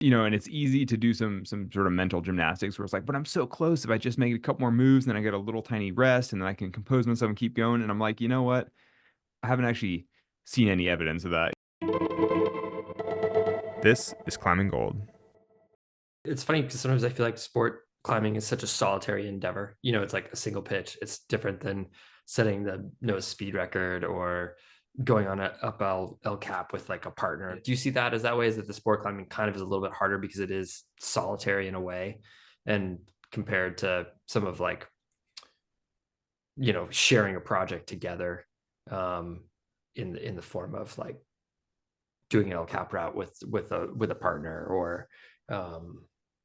and it's easy to do some sort of mental gymnastics where it's like, but I'm so close. If I just make a couple more moves, then I get a little tiny rest, and then I can compose myself and keep going. And I'm like, you know what? I haven't actually seen any evidence of that. This is Climbing Gold. It's funny because sometimes I feel like sport climbing is such a solitary endeavor. It's like a single pitch. It's different than setting the nose speed record or going on a up El Cap with like a partner. Do you see that as that way? Is that the sport climbing kind of is a little bit harder because it is solitary in a way, and compared to some of like sharing a project together, in the form of like doing an El Cap route with a partner, or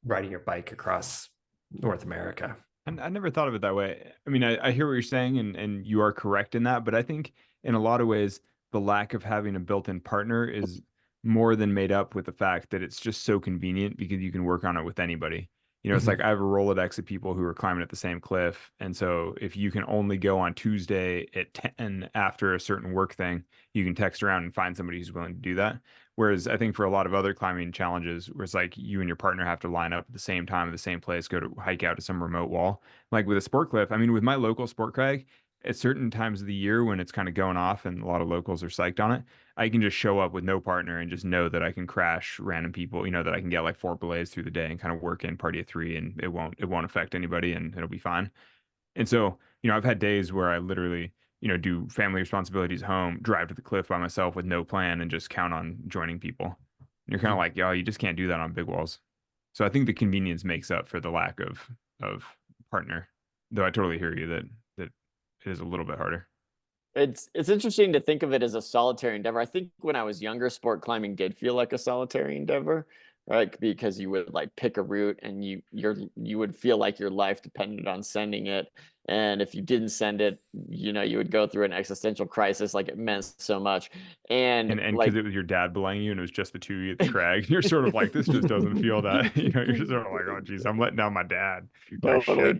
riding your bike across North America. And I never thought of it that way. I mean, I hear what you're saying, and you are correct in that. But I think in a lot of ways, the lack of having a built-in partner is more than made up with the fact that it's just so convenient because you can work on it with anybody. It's like Mhm. I have a Rolodex of people who are climbing at the same cliff. And so if you can only go on Tuesday at 10 after a certain work thing, you can text around and find somebody who's willing to do that. Whereas I think for a lot of other climbing challenges, where it's like you and your partner have to line up at the same time at the same place, go to hike out to some remote wall. Like with a sport cliff, I mean, with my local sport crag, at certain times of the year when it's kind of going off and a lot of locals are psyched on it, I can just show up with no partner and just know that I can crash random people, that I can get like 4 belays through the day and kind of work in party of three, and it won't affect anybody and it'll be fine. And so, I've had days where I literally, do family responsibilities home, drive to the cliff by myself with no plan and just count on joining people. And you're kind of like, yo, you just can't do that on big walls. So I think the convenience makes up for the lack of partner. Though I totally hear you that it is a little bit harder. It's interesting to think of it as a solitary endeavor. I think when I was younger, sport climbing did feel like a solitary endeavor, right? Because you would like pick a route and you would feel like your life depended on sending it. And if you didn't send it, you would go through an existential crisis, like it meant so much. And And because like it was your dad belaying you and it was just the two of you at the crag, you're sort of like, this just doesn't feel that, you're sort of like, oh geez, I'm letting down my dad. Like shit. totally.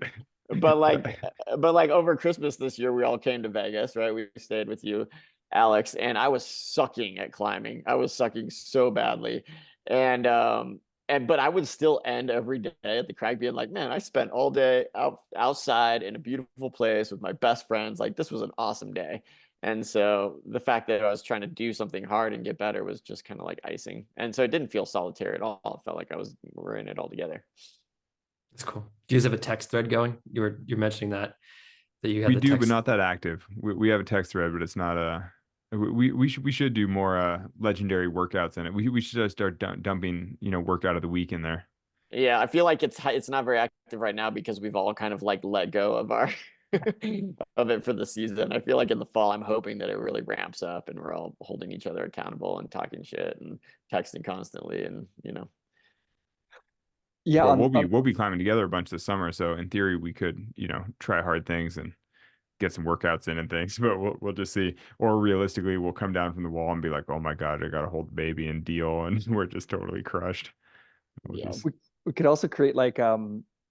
But like but like over Christmas this year, we all came to Vegas, right? We stayed with you, Alex, and I was sucking at climbing. I was sucking so badly. And but I would still end every day at the crag being like, man, I spent all day outside in a beautiful place with my best friends. Like this was an awesome day. And so the fact that I was trying to do something hard and get better was just kind of like icing. And so it didn't feel solitary at all. It felt like we're in it all together. That's cool. Do you guys have a text thread going? You're mentioning that you had We the do, but text. not that active. We have a text thread, but it's not we should do more legendary workouts in it. We should just start dumping, workout of the week in there. Yeah, I feel like it's not very active right now because we've all kind of like let go of our of it for the season. I feel like in the fall, I'm hoping that it really ramps up and we're all holding each other accountable and talking shit and texting constantly and. Yeah, Well, on, on we'll be climbing together a bunch this summer, so in theory we could, try hard things and get some workouts in and things, but we'll just see. Or realistically, we'll come down from the wall and be like, "Oh my God, I gotta hold the baby and deal," and we're just totally crushed. We'll Yeah, just we could also create like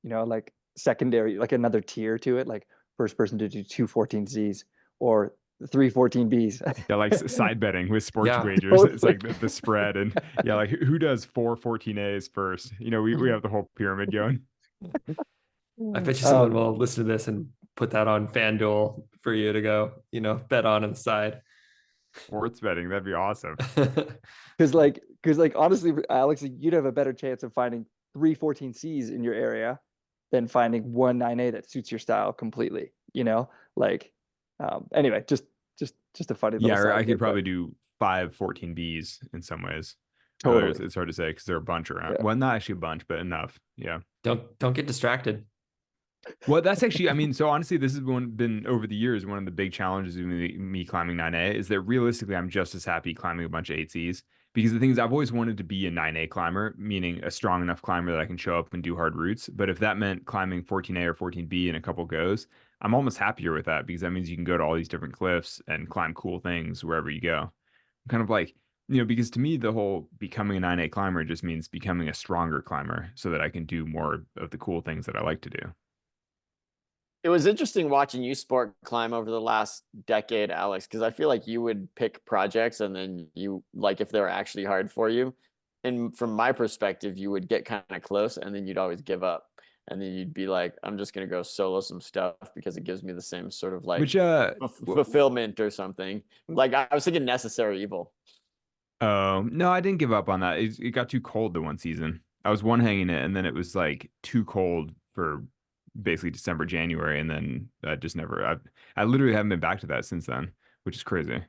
like secondary, like another tier to it, like first person to do two 14Zs or three 14Bs. yeah, like side betting with sports Yeah. wagers. It's Totally. like the spread, and yeah, like who does four 14As first? We have the whole pyramid going. I bet you someone Um, will listen to this and put that on FanDuel for you to go, bet on the side. Sports betting, that'd be awesome. because like honestly, Alex, you'd have a better chance of finding three 14Cs in your area than finding one 9A that suits your style completely. Like anyway, just a funny little Yeah, or I side could note, but probably do five 14Bs in some ways. Others, totally. it's hard to say because there are a bunch around. Yeah. Well, not actually a bunch, but enough. Yeah. Don't get distracted. Well, that's actually, I mean, so honestly, this has been over the years one of the big challenges of me climbing 9A is that realistically, I'm just as happy climbing a bunch of 8Cs because the thing is, I've always wanted to be a 9A climber, meaning a strong enough climber that I can show up and do hard routes. But if that meant climbing 14A or 14B in a couple goes, I'm almost happier with that because that means you can go to all these different cliffs and climb cool things wherever you go. I'm kind of like, because to me, the whole becoming a 9A climber just means becoming a stronger climber so that I can do more of the cool things that I like to do. It was interesting watching you sport climb over the last decade, Alex, because I feel like you would pick projects and then you like if they're actually hard for you, and from my perspective, you would get kind of close and then you'd always give up. And then you'd be like, I'm just gonna go solo some stuff because it gives me the same sort of like Which fulfillment or something. Like I was thinking necessary evil. no, I didn't give up on that. It got too cold the one season. I was one hanging it, and then it was like too cold for basically December, January, and then I just never. I literally haven't been back to that since then, which is crazy.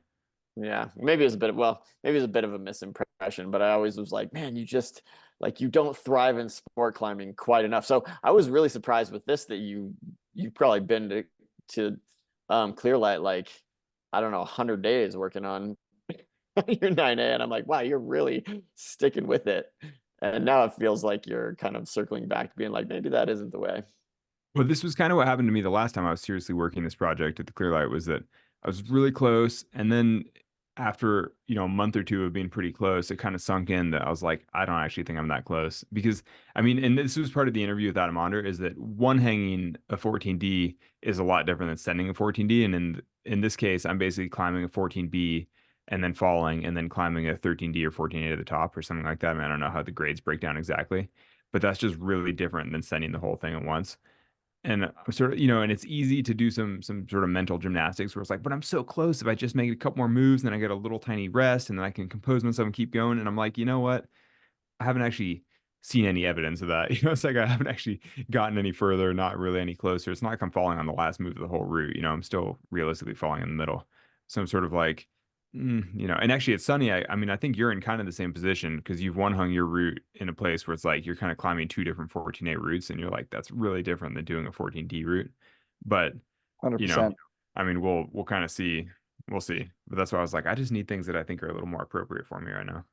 Yeah, maybe it's a bit maybe it's a bit of a misimpression, but I always was like, man, you just like you don't thrive in sport climbing quite enough. So I was really surprised with this that you've probably been to Clearlight like I don't know 100 days working on your 9A, and I'm like, wow, you're really sticking with it. And now it feels like you're kind of circling back to being like, maybe that isn't the way. Well, this was kind of what happened to me the last time I was seriously working this project at the Clearlight was that I was really close. And then after, a month or two of being pretty close, it kind of sunk in that I was like, I don't actually think I'm that close. Because I mean, and this was part of the interview with Adam Onder, is that one hanging a 14D is a lot different than sending a 14D. And in this case, I'm basically climbing a 14B and then falling and then climbing a 13D or 14A to the top or something like that. I mean, I don't know how the grades break down exactly, but that's just really different than sending the whole thing at once. And I'm sort of, and it's easy to do some sort of mental gymnastics where it's like, but I'm so close. If I just make a couple more moves, then I get a little tiny rest, and then I can compose myself and keep going. And I'm like, you know what? I haven't actually seen any evidence of that. It's like I haven't actually gotten any further, not really any closer. It's not like I'm falling on the last move of the whole route. I'm still realistically falling in the middle. So I'm sort of like, and actually it's Sonnie. I mean, I think you're in kind of the same position because you've one hung your route in a place where it's like you're kind of climbing two different 14A routes, and you're like, that's really different than doing a 14D route. But 100%. I mean, we'll kind of see. We'll see. But that's why I was like, I just need things that I think are a little more appropriate for me right now.